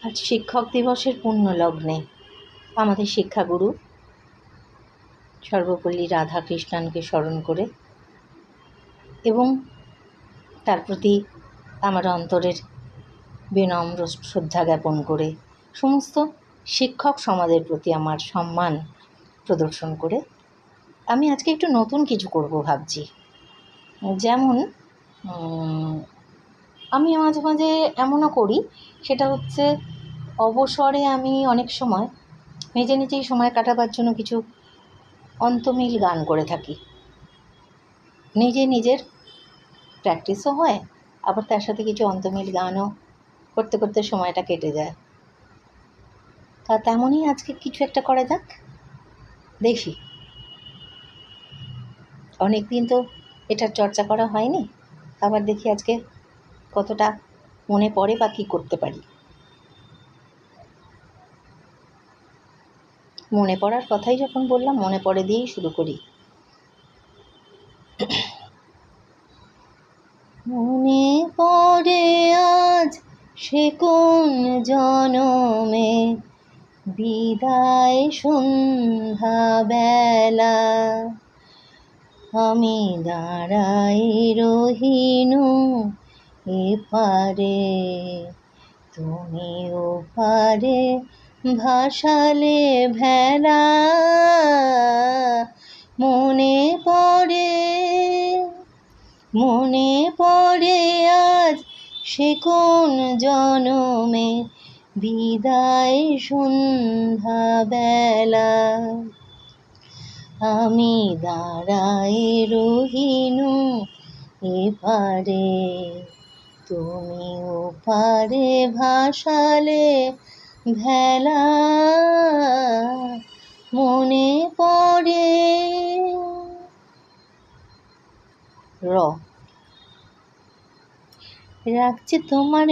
আজ শিক্ষক দিবসের পুণ্য লগ্নে আমাদের শিক্ষাগুরু সর্বপল্লী রাধাকৃষ্ণনকে স্মরণ করে এবং তার প্রতি আমার অন্তরের বিনম্র শ্রদ্ধা জ্ঞাপন করে সমস্ত শিক্ষক সমাজের প্রতি আমার সম্মান প্রদর্শন করে আমি আজকে একটু নতুন কিছু করব ভাবছি। যেমন আমি মাঝে মাঝে এমনও করি, সেটা হচ্ছে অবসরে আমি অনেক সময় নিজেই সময় কাটাবার জন্য কিছু অন্তমিল গান করে থাকি। নিজের প্র্যাকটিসও হয়, আবার তার সাথে কিছু অন্তমিল গানও করতে করতে সময়টা কেটে যায়। তা তেমনই আজকে কিছু একটা করা যাক, দেখি। অনেক দিন তো এটার চর্চা করা হয়নি, আবার দেখি আজকে কতটা মনে পড়ে বা কী করতে পারি। মনে পড়ার কথাই যখন বললাম, মনে পড়ে দিয়েই শুরু করি। মনে পড়ে আজ সে কোন জনমে বিদায় সন্ধ্যা বেলা, আমি দাঁড়াই রহিনু এপারে, তুমি ওপারে ভাসালে ভেলা। মনে পড়ে আজ সে কোন জনমে বিদায় সন্ধ্যা বেলা, আমি দাঁড়াই রহিনু এপারে, তুমি ওপারে ভাসালে ভেলা। মনে পড়ে। রাখছে তোমার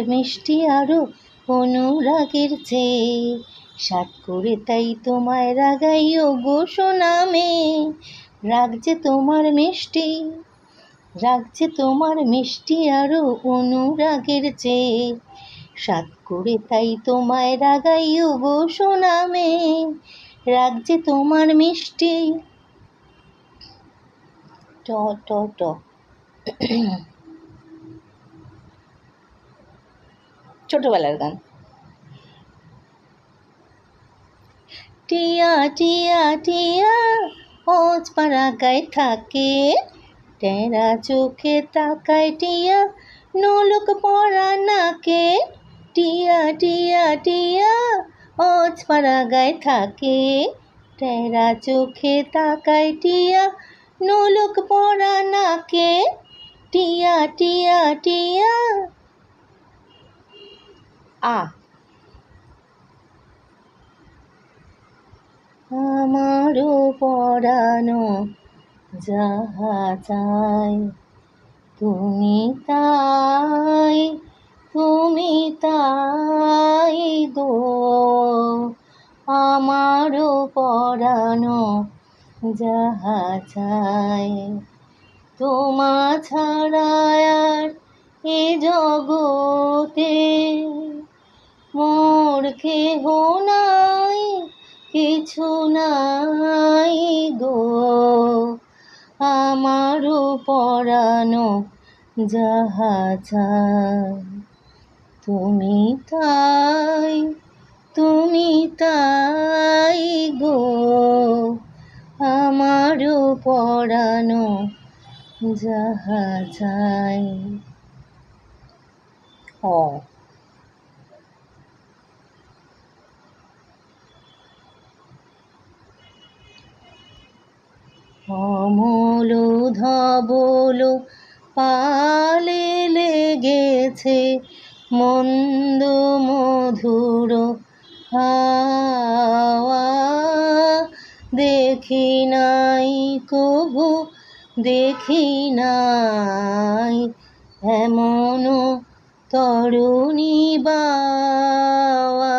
মিষ্টি আরো অনুরাগের চেয়ে, সাত করে তাই তোমায় রাগাই ও গো সোনামে। রাখছে তোমার মিষ্টি আরো অনুরাগের চেয়ে, সাত করে তাই তোমায় রাগাই ও গো সোনামে। রাখছে তোমার মিষ্টি ট ট ট ছোটবেলার গান। টিয়া টিয়া টিয়া ওজ পাড়াগায় থাকে, টেরা চোখে তাকায় টিয়া নোলক পরা নাকে। টিয়া টিয়া টিয়া ওজ পাড়াগায় থাকে, টেরা চোখে তাকায় টিয়া নোলক পরা নাকে। টিয়া টিয়া টিয়া আমারও পরানো যাহা চাই, তুমি তাই গো। আমারও পরানো যাহা চাই, তোমা ছাড়া আর এ জগতে মোর কেহ নাই, কিছু নাই গো। আমারও পরানো যাহা চাই, তুমি তাই গো। আমারও পরানো যাহা চাই। অমল ধবল পালে লেগেছে মন্দ মধুর হাওয়া, দেখি নাই কভু এমন তরুণী বাওয়া।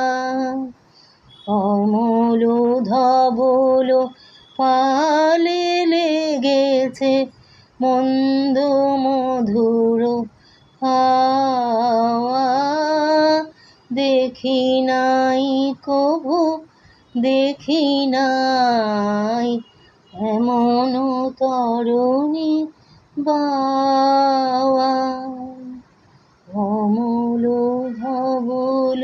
অমল ধবল পালে লেগেছে মন্দ মধুর হাওয়া দেখি নাই কভু, দেখি নাই এমন তরুণী বাওয়া, অমল ধবল।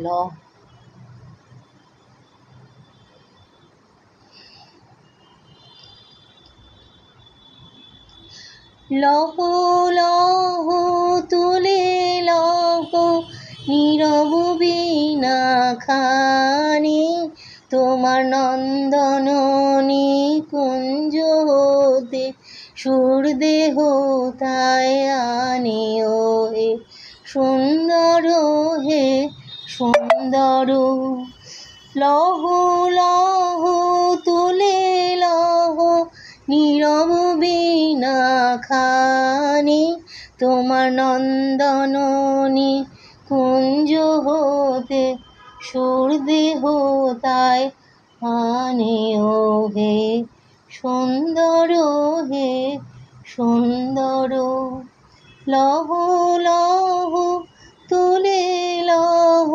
ল লহ লহ তুলে লহ নীরব বীণা খানি, তোমার নন্দন নিকুঞ্জ হতে সুর দেহ তাই আনে। ও হে সুন্দর, হে সুন্দর। লহ লহ তুলে লহ নীরব বীণা খানি, তোমার নন্দন নিকুঞ্জ হতে সুর দেহ তাই আনে। ও হে সুন্দর, হে সুন্দর। লহ লহ তুলে লহ।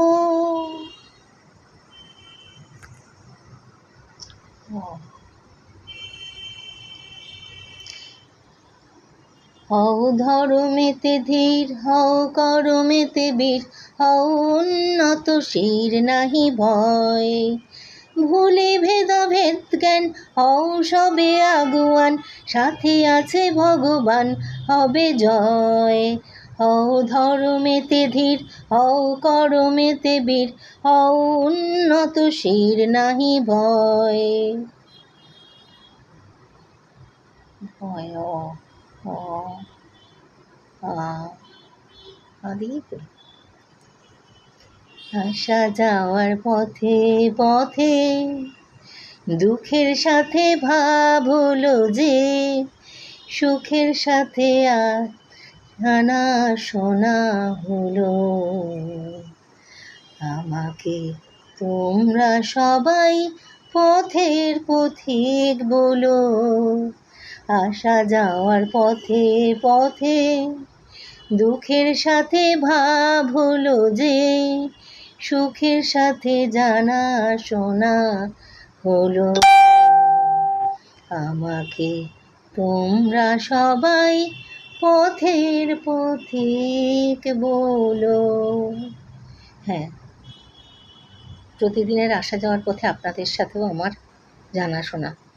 হও ধর্মেতে ধীর, হও করমেতে বীর, হও উন্নত শির নাহি ভয়। ভুলে ভেদাভেদ জ্ঞান, হও সবে আগুয়ান, সাথে আছে ভগবান হবে জয়। হও ধর্মেতে ধীর, হও করমেতে বীর, হও উন্নত শির নাহি ভয়। ভয় আসা যাওয়ার পথে পথে দুঃখের সাথে ভাব হলো যে, সুখের সাথে জানা শোনা হলো। আমাকে তোমরা সবাই পথের পথিক বলো। আসা যাওয়ার পথে পথে দুঃখের সাথে ভাব হলো যে, সুখের সাথে জানা শোনা হলো। আমাকে তোমরা সবাই পথের পথিক বলো। হ্যাঁ, প্রতিদিনের আসা যাওয়ার পথে আপনাদের সাথেও আমার জানাশোনা।